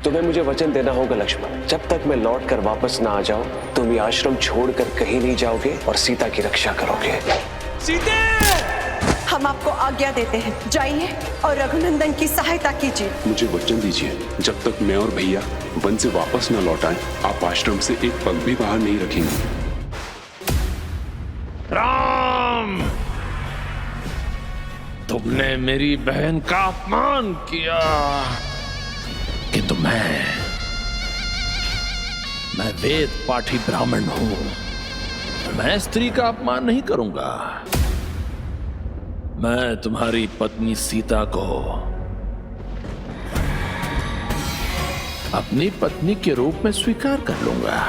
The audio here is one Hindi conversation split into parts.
तुम्हें मुझे वचन देना होगा लक्ष्मण, जब तक मैं लौट कर वापस ना आ जाऊं तुम ये आश्रम छोड़कर कहीं नहीं जाओगे और सीता की रक्षा करोगे। सीते! हम आपको आज्ञा देते हैं, जाइए और रघुनंदन की सहायता कीजिए। मुझे वचन दीजिए, जब तक मैं और भैया वन से वापस न लौट आए आप आश्रम से एक पल भी बाहर नहीं रखेंगे। राम, तुमने मेरी बहन का अपमान किया, किंतु मैं वेद पाठी ब्राह्मण हूं, मैं स्त्री का अपमान नहीं करूंगा। मैं तुम्हारी पत्नी सीता को अपनी पत्नी के रूप में स्वीकार कर लूंगा।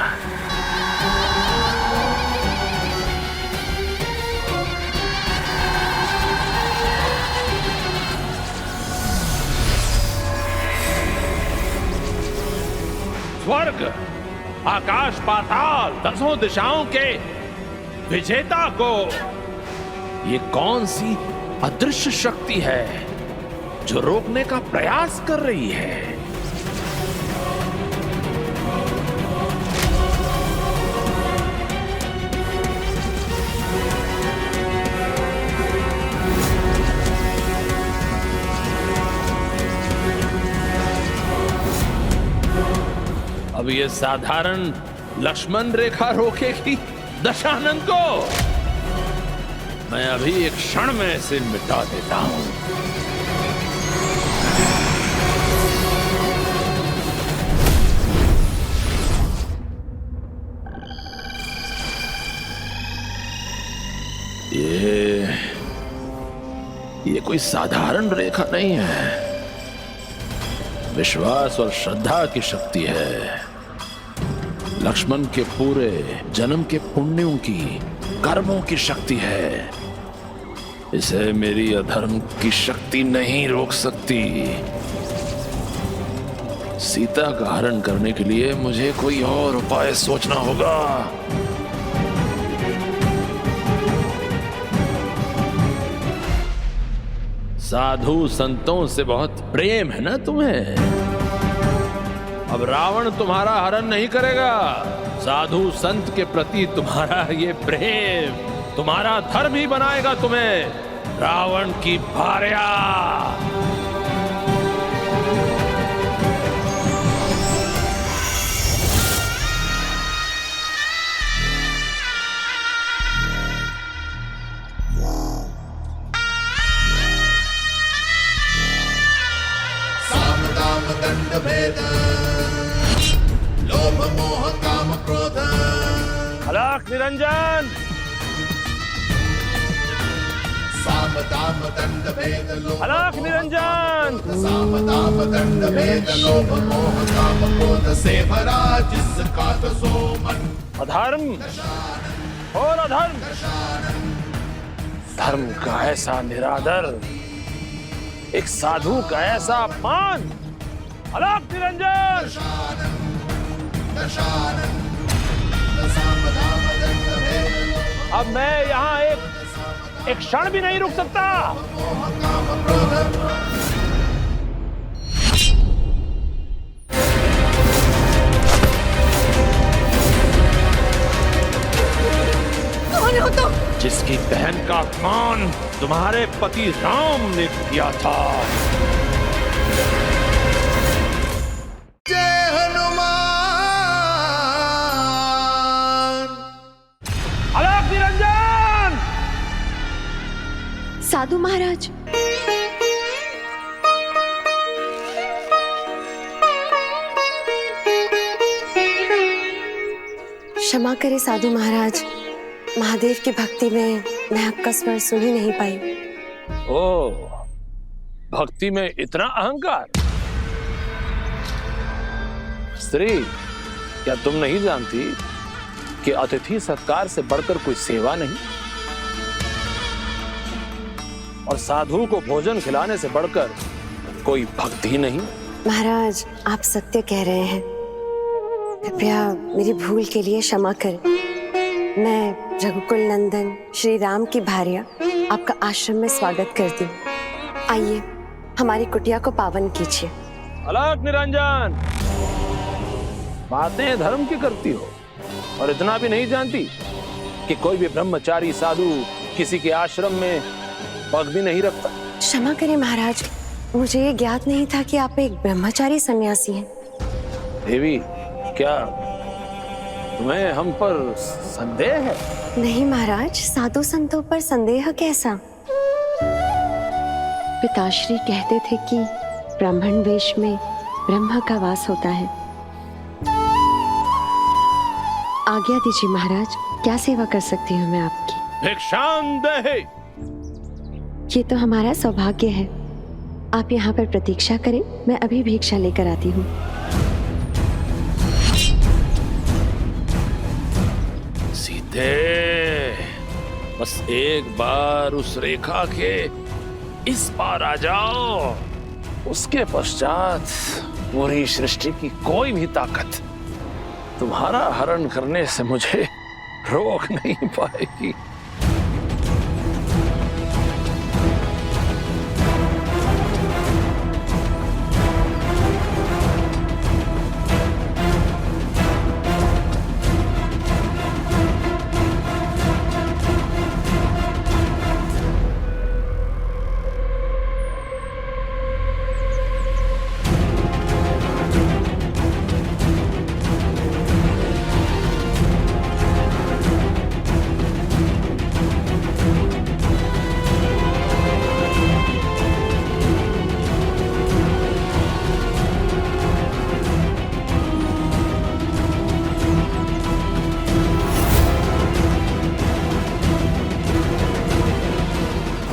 स्वर्ग, आकाश, पाताल, दसों दिशाओं के विजेता को ये कौन सी अदृश्य शक्ति है जो रोकने का प्रयास कर रही है? अब ये साधारण लक्ष्मण रेखा रोकेगी दशानन को? मैं अभी एक क्षण में इसे मिटा देता हूं। ये कोई साधारण रेखा नहीं है, विश्वास और श्रद्धा की शक्ति है। लक्ष्मण के पूरे जन्म के पुण्यों की, कर्मों की शक्ति है। इसे मेरी अधर्म की शक्ति नहीं रोक सकती। सीता का हरण करने के लिए मुझे कोई और उपाय सोचना होगा। साधु संतों से बहुत प्रेम है ना तुम्हें? अब रावण तुम्हारा हरण नहीं करेगा। साधु संत के प्रति तुम्हारा ये प्रेम, तुम्हारा धर्म ही बनाएगा तुम्हें रावण की भार्या। साम दाम दंड भेद, लोभ मोह काम क्रोध। अलख निरंजन, साम दाम दंड भेद, लोभ अलख निरंजन, साम दाम दंड भेद, लोभ मोह काम क्रोध से भरा जिसका तो सो मन। अधर्म और अधर्म, धर्म का ऐसा निरादर, एक साधु का ऐसा अपमान। अलख निरंजन, अब मैं यहाँ एक क्षण भी नहीं रुक सकता। कौन हो तुम? जिसकी बहन का अपमान तुम्हारे पति राम ने किया था। जय हनुमान। अलख निरंजन, साधु महाराज, क्षमा करें साधु महाराज, महादेव की भक्ति में मैं आपका स्वर सुन ही नहीं पाई। ओ, भक्ति में इतना अहंकार? स्त्री, क्या तुम नहीं जानती कि अतिथि सत्कार से बढ़कर कोई सेवा नहीं, और साधु को भोजन खिलाने से बढ़कर कोई भक्ति नहीं? महाराज, आप सत्य कह रहे हैं, कृपया मेरी भूल के लिए क्षमा करें। मैं रघुकुल नंदन श्री राम की भार्या आपका आश्रम में स्वागत करती हूँ। आइए हमारी कुटिया को पावन कीजिए। अलख निरंजन, बातें धर्म की करती हो और इतना भी नहीं जानती कि कोई भी ब्रह्मचारी साधु किसी के आश्रम में पग भी नहीं रखता। क्षमा करें महाराज, मुझे ये ज्ञात नहीं था कि आप एक ब्रह्मचारी सन्यासी हैं। देवी, क्या तुम्हें हम पर संदेह है? नहीं महाराज, साधु संतों पर संदेह कैसा? पिताश्री कहते थे कि ब्राह्मण वेश में ब्रह्मा का वास होता है। आज्ञा दीजिए महाराज, क्या सेवा कर सकती हूँ मैं आपकी? भिक्षाम देहि। ये तो हमारा सौभाग्य है। आप यहाँ पर प्रतीक्षा करें, मैं अभी भिक्षा लेकर आती हूँ। सीते, बस एक बार उस रेखा के इस पार आ जाओ, उसके पश्चात पूरी सृष्टि की कोई भी ताकत तुम्हारा हरण करने से मुझे रोक नहीं पाएगी।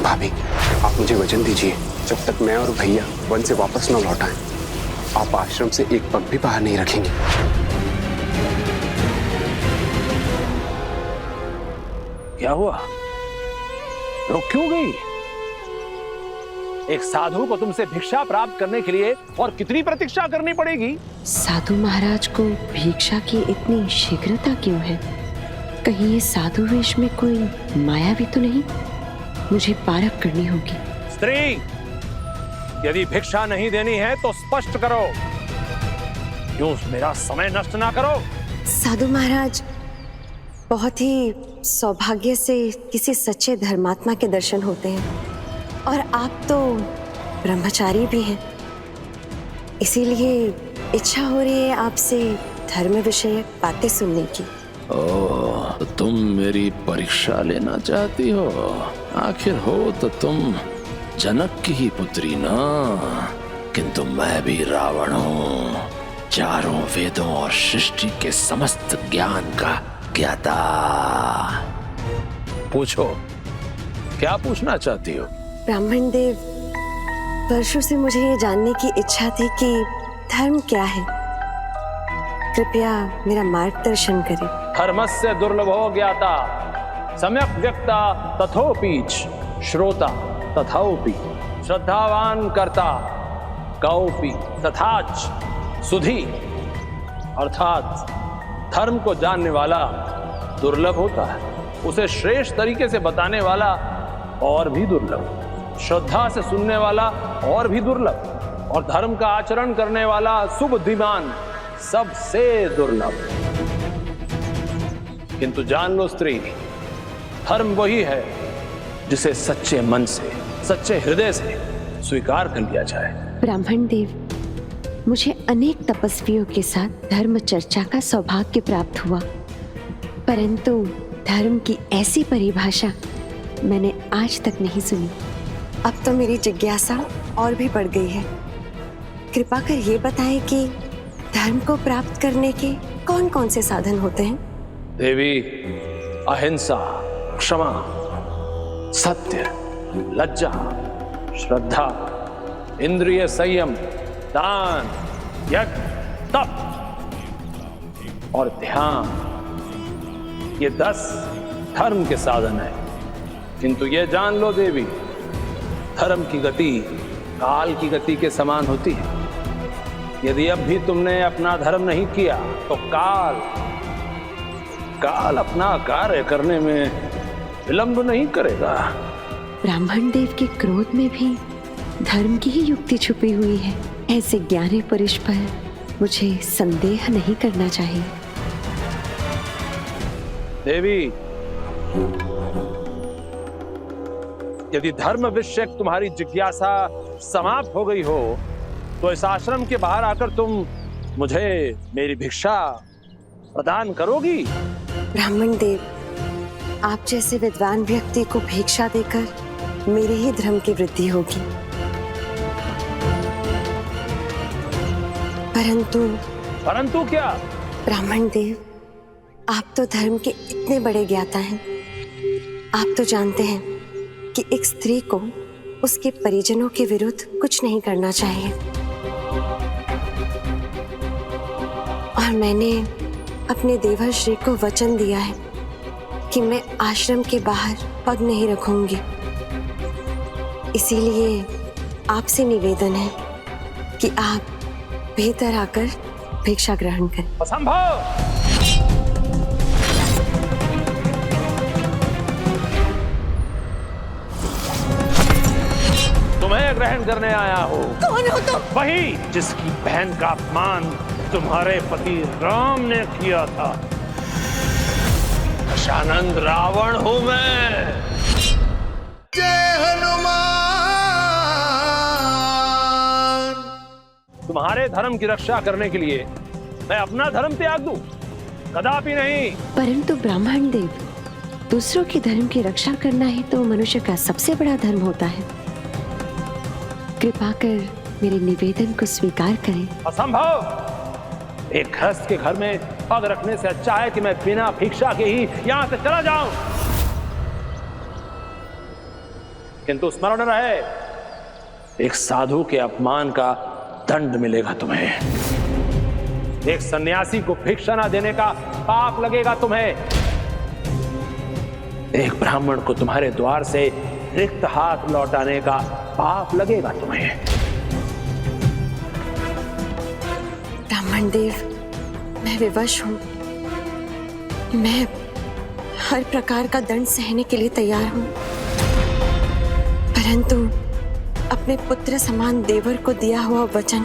भाभी, आप मुझे वचन दीजिए, जब तक मैं और भैया वन से वापस न लौट आए, आप आश्रम से एक पग भी बाहर नहीं रखेंगे। क्या हुआ? रुक क्यों गई? एक साधु को तुमसे भिक्षा प्राप्त करने के लिए और कितनी प्रतीक्षा करनी पड़ेगी? साधु महाराज को भिक्षा की इतनी शीघ्रता क्यों है? कहीं ये साधु वेश में कोई माया भी तो नहीं? मुझे पारख करनी होगी। स्त्री, यदि भिक्षा नहीं देनी है तो स्पष्ट करो, क्यों मेरा समय नष्ट ना करो। साधु महाराज, बहुत ही सौभाग्य से किसी सच्चे धर्मात्मा के दर्शन होते हैं और आप तो ब्रह्मचारी भी हैं, इसीलिए इच्छा हो रही है आपसे धर्म विषयक बातें सुनने की। ओह, तो तुम मेरी परीक्षा लेना चाहती हो? आखिर हो तो तुम जनक की ही पुत्री ना, किंतु मैं भी रावण हूँ, चारों वेदों और सृष्टि के समस्त ज्ञान का ज्ञाता। पूछो, क्या पूछना चाहती हो? ब्राह्मण देव, वर्षों से मुझे ये जानने की इच्छा थी कि धर्म क्या है। कृपया मेरा मार्गदर्शन करें। धर्मस्य दुर्लभो ज्ञाता, सम्यक व्यक्ता तथोपीच, श्रोता तथापि, श्रद्धावान कर्ता कौपि तथाच सुधी। अर्थात धर्म को जानने वाला दुर्लभ होता है, उसे श्रेष्ठ तरीके से बताने वाला और भी दुर्लभ, श्रद्धा से सुनने वाला और भी दुर्लभ, और धर्म का आचरण करने वाला सुबुद्धिमान सबसे दुर्लभ। किंतु जान लो स्त्री, धर्म वही है जिसे सच्चे मन से, सच्चे हृदय से स्वीकार कर लिया जाए। ब्राह्मण देव, मुझे अनेक तपस्वियों के साथ धर्म चर्चा का सौभाग्य प्राप्त हुआ, परंतु धर्म की ऐसी परिभाषा मैंने आज तक नहीं सुनी। अब तो मेरी जिज्ञासा और भी बढ़ गई है। कृपा कर ये बताएं कि धर्म को प्राप्त करने के कौन कौन से साधन होते हैं? देवी, अहिंसा, क्षमा, सत्य, लज्जा, श्रद्धा, इंद्रिय संयम, दान, यज्ञ, तप और ध्यान, ये 10 धर्म के साधन है। किंतु ये जान लो देवी, धर्म की गति काल की गति के समान होती है। यदि अब भी तुमने अपना धर्म नहीं किया तो काल अपना कार्य करने में विलंब नहीं करेगा। ब्राह्मण देव के क्रोध में भी धर्म की ही युक्ति छुपी हुई है। ऐसे ज्ञानी पुरुष पर मुझे संदेह नहीं करना चाहिए। देवी, यदि धर्म विषयक तुम्हारी जिज्ञासा समाप्त हो गई हो तो इस आश्रम के बाहर आकर तुम मुझे मेरी भिक्षा प्रदान करोगी? ब्राह्मण देव, आप जैसे विद्वान व्यक्ति को भिक्षा देकर मेरे ही धर्म की वृद्धि होगी। परंतु क्या? ब्राह्मण देव, आप तो धर्म के इतने बड़े ज्ञाता हैं। आप तो जानते हैं कि एक स्त्री को उसके परिजनों के विरुद्ध कुछ नहीं करना चाहिए। और मैंने अपने देवर श्री को वचन दिया है कि मैं आश्रम के बाहर पग नहीं रखूंगी। इसीलिए आपसे निवेदन है कि आप भीतर आकर भिक्षा ग्रहण करें। असंभव! तुम्हें ग्रहण करने आया हो। कौन हो तुम? वही जिसकी बहन का अपमान तुम्हारे पति राम ने किया था। दशानंद रावण हूं मैं। जय हनुमान। तुम्हारे धर्म की रक्षा करने के लिए मैं अपना धर्म त्याग दूं? कदापि नहीं। परंतु ब्राह्मण देव, दूसरों के धर्म की रक्षा करना ही तो मनुष्य का सबसे बड़ा धर्म होता है। कृपा कर मेरे निवेदन को स्वीकार करें। असंभव! एक गृहस्थ के घर में पग रखने से अच्छा है कि मैं बिना भिक्षा के ही यहां से चला जाऊं। किंतु स्मरण रहे, एक साधु के अपमान का दंड मिलेगा तुम्हें। एक सन्यासी को भिक्षा न देने का पाप लगेगा तुम्हें। एक ब्राह्मण को तुम्हारे द्वार से रिक्त हाथ लौटाने का पाप लगेगा तुम्हें। ब्राह्मण देव, मैं विवश हूँ। मैं हर प्रकार का दंड सहने के लिए तैयार हूँ, परंतु अपने पुत्र समान देवर को दिया हुआ वचन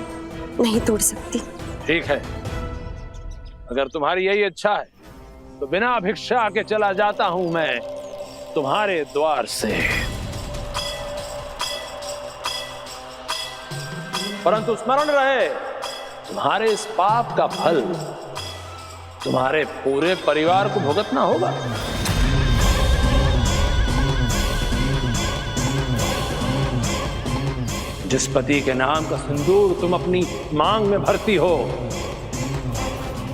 नहीं तोड़ सकती। ठीक है, अगर तुम्हारी यही इच्छा है तो बिना भिक्षा के चला जाता हूं मैं तुम्हारे द्वार से। परंतु स्मरण रहे, तुम्हारे इस पाप का फल तुम्हारे पूरे परिवार को भुगतना होगा। जिस पति के नाम का सिंदूर तुम अपनी मांग में भरती हो,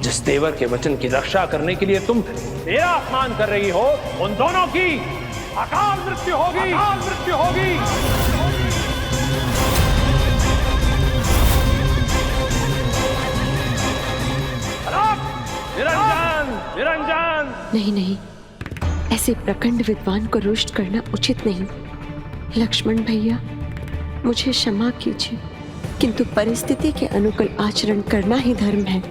जिस देवर के वचन की रक्षा करने के लिए तुम मेरा अपमान कर रही हो, उन दोनों की अकाल मृत्यु होगी। अकाल मृत्यु होगी। निरंजन! निरंजन! नहीं नहीं, ऐसे प्रखंड विद्वान को रुष्ट करना उचित नहीं। लक्ष्मण भैया, मुझे क्षमा कीजिए, किंतु परिस्थिति के अनुकूल आचरण करना ही धर्म है।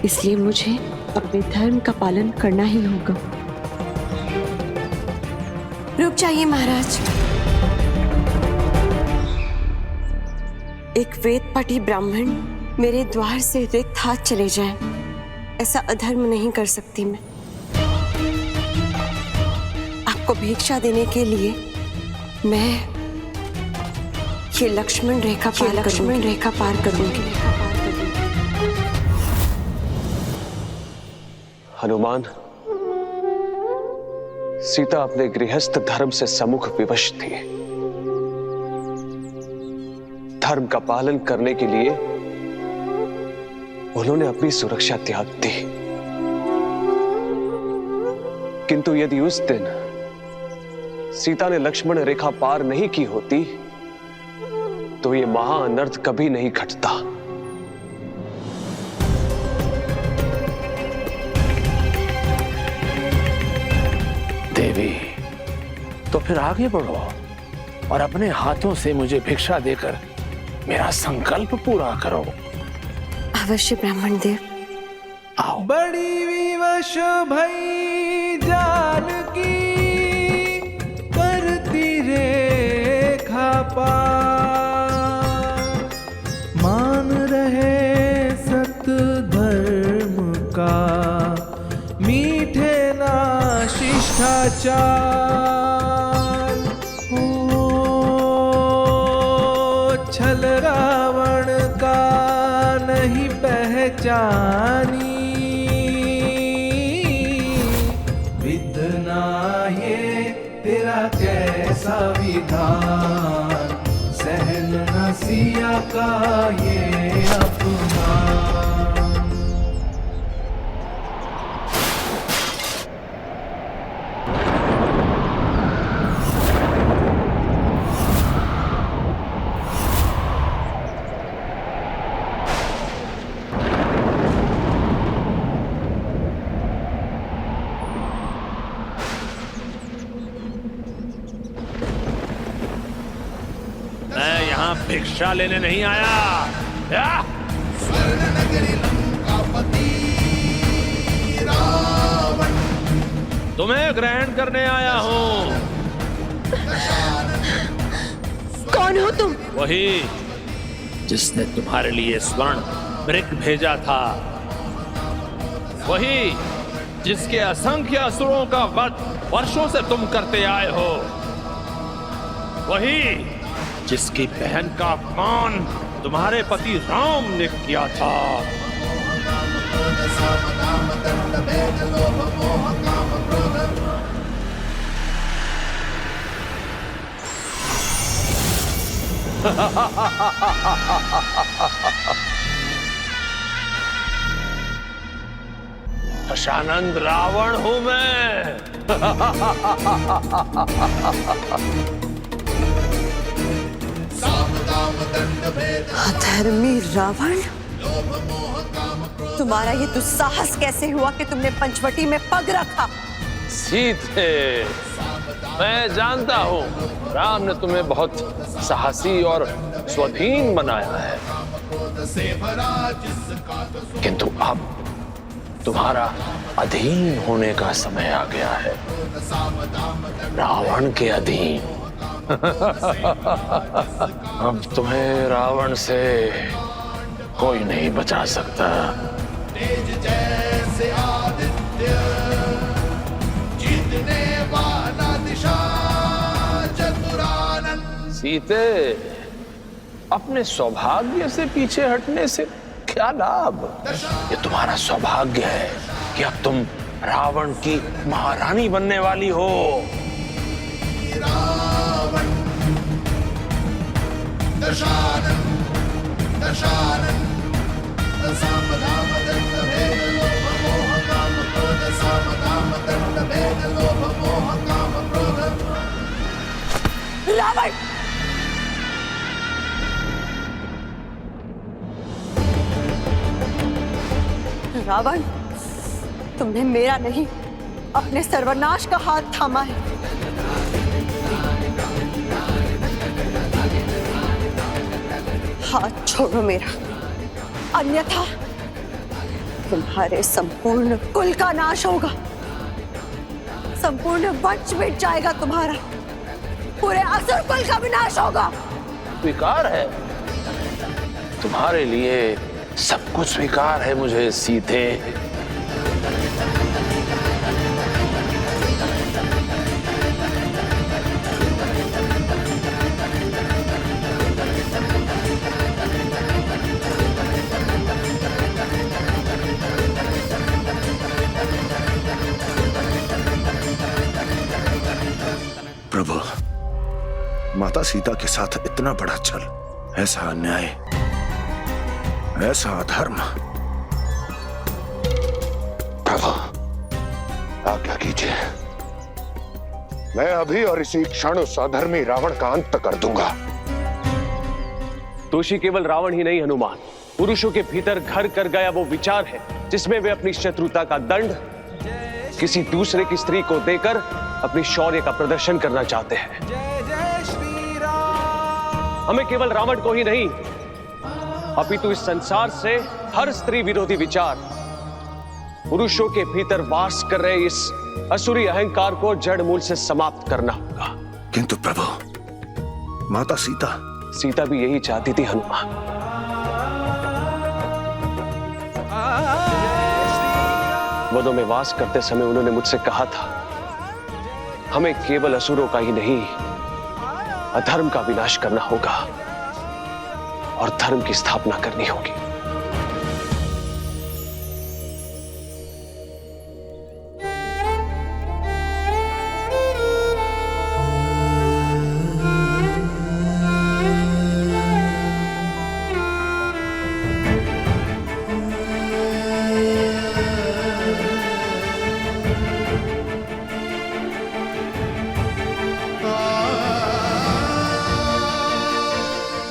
इसलिए मुझे अपने धर्म का पालन करना ही होगा। रुक जाइए महाराज। एक वेद पढ़ी ब्राह्मण मेरे द्वार से रिक्त हाथ चले जाए, ऐसा अधर्म नहीं कर सकती मैं। आपको भिक्षा देने के लिए मैं ये लक्ष्मण रेखा पार करूंगी। हनुमान, सीता अपने गृहस्थ धर्म से सम्मुख विवश थी। धर्म का पालन करने के लिए उन्होंने अपनी सुरक्षा त्याग दी। किंतु यदि उस दिन सीता ने लक्ष्मण रेखा पार नहीं की होती तो ये महाअनर्थ कभी नहीं घटता। देवी, तो फिर आगे बढ़ो और अपने हाथों से मुझे भिक्षा देकर मेरा संकल्प पूरा करो। अवश्य ब्राह्मण देव। आओ। बड़ी विवश भई जानकी करती रेखा पार, मान रहे सत शिष्टाचार। ओ छल रावण का नहीं पहचानी, विधना ये तेरा कैसा विधान, सहन न सिया का ये अपमान। मैं यहाँ भिक्षा लेने नहीं आया। या? स्वर्ण नगरी लंकापति रावण, तुम्हें ग्रहण करने आया हूँ। कौन हो तुम? वही जिसने तुम्हारे लिए स्वर्ण मृग भेजा था, वही जिसके असंख्य असुरों का वध वर्षों से तुम करते आए हो, वही जिसकी बहन का अपमान तुम्हारे पति राम ने किया था। दशानंद रावण हूं मैं। अधर्मी रावण, तुम्हारा ये दुस्साहस कैसे हुआ कि तुमने पंचवटी में पग रखा? सीते, मैं जानता हूं राम ने तुम्हें बहुत साहसी और स्वाधीन बनाया है, किंतु अब तुम्हारा अधीन होने का समय आ गया है, रावण के अधीन। अब तुम्हें रावण से कोई नहीं बचा सकता। तेज जैसे आदित्य, जीतने वाला दिशा चतुरानन। सीते, अपने सौभाग्य से पीछे हटने से क्या लाभ? ये तुम्हारा सौभाग्य है कि अब तुम रावण की महारानी बनने वाली हो। रावण दशानन दशानन, दशाम धाम दंड भेद लोभ मोह काम क्रोध, दशाम धाम दंड भेद लोभ मोह काम क्रोध। रावण! रावण, तुमने मेरा नहीं अपने सर्वनाश का हाथ थामा है। हाथ छोड़ो मेरा, अन्यथा तुम्हारे संपूर्ण कुल का नाश होगा, संपूर्ण वंश मिट जाएगा तुम्हारा, पूरे असुर कुल का विनाश होगा। स्वीकार है तुम्हारे लिए, सब कुछ स्वीकार है मुझे सीते। प्रभु, माता सीता के साथ इतना बड़ा छल, ऐसा अन्याय, ऐसा अधर्म। प्रभु, आज्ञा कीजिए, मैं अभी और इसी क्षण उस अधर्मी रावण का अंत कर दूंगा। दोषी केवल रावण ही नहीं हनुमान, पुरुषों के भीतर घर कर गया वो विचार है जिसमें वे अपनी शत्रुता का दंड किसी दूसरे की स्त्री को देकर अपनी शौर्य का प्रदर्शन करना चाहते हैं। हमें केवल रावण को ही नहीं, अपितु इस संसार से हर स्त्री विरोधी विचार, पुरुषों के भीतर वास कर रहे इस असुरी अहंकार को जड़ मूल से समाप्त करना होगा। किंतु प्रभु, माता सीता भी यही चाहती थी हनुमान। वनों में वास करते समय उन्होंने मुझसे कहा था हमें केवल असुरों का ही नहीं, अधर्म का विनाश करना होगा और धर्म की स्थापना करनी होगी।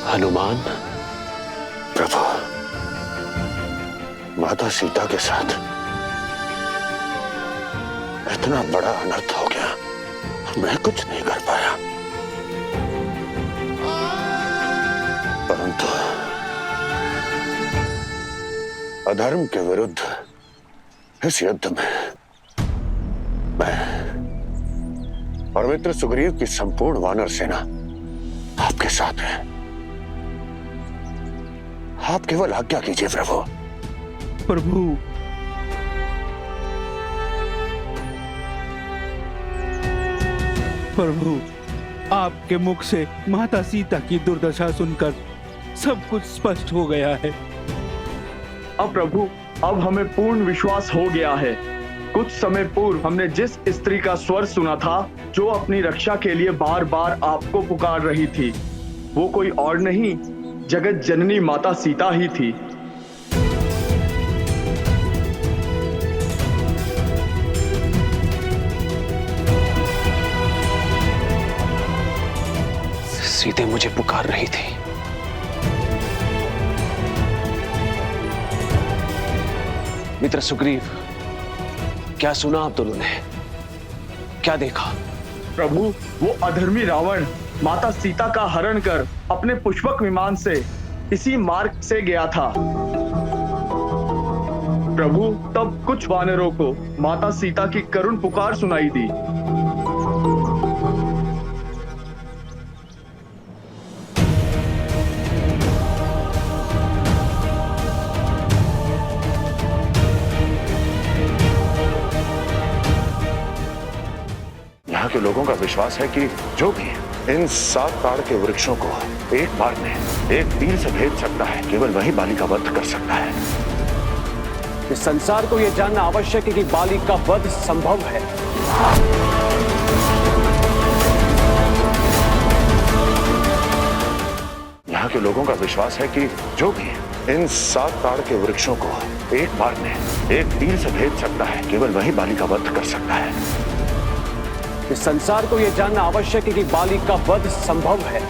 हनुमान, प्रभु, माता सीता के साथ इतना बड़ा अनर्थ हो गया, मैं कुछ नहीं कर पाया। परंतु अधर्म के विरुद्ध इस युद्ध में मैं और मित्र सुग्रीव की संपूर्ण वानर सेना आपके साथ है। आप केवल आज्ञा कीजिए प्रभु। प्रभु, प्रभु, आपके मुख से माता सीता की दुर्दशा सुनकर सब कुछ स्पष्ट हो गया है। अब प्रभु, अब हमें पूर्ण विश्वास हो गया है। कुछ समय पूर्व हमने जिस स्त्री का स्वर सुना था, जो अपनी रक्षा के लिए बार बार आपको पुकार रही थी, वो कोई और नहीं, जगत जननी माता सीता ही थी। सीते मुझे पुकार रही थी। मित्र सुग्रीव, क्या सुना आप दोनों ने? क्या देखा? प्रभु, वो अधर्मी रावण माता सीता का हरण कर अपने पुष्पक विमान से इसी मार्ग से गया था। प्रभु, तब कुछ वानरों को माता सीता की करुण पुकार सुनाई दी। यहाँ के लोगों का विश्वास है कि जो भी इन 7 ताड़ के वृक्षों को एक बार में एक तीर से भेद सकता है, केवल वही बाली का वध कर सकता है। इस संसार को यह जानना आवश्यक है कि बाली का वध संभव है। यहाँ के लोगों का विश्वास है कि जो भी इन 7 ताड़ के वृक्षों को एक बार में एक तीर से भेद सकता है, केवल वही बाली का वध कर सकता है। इस संसार को यह जानना आवश्यक है कि बाली का वध संभव है।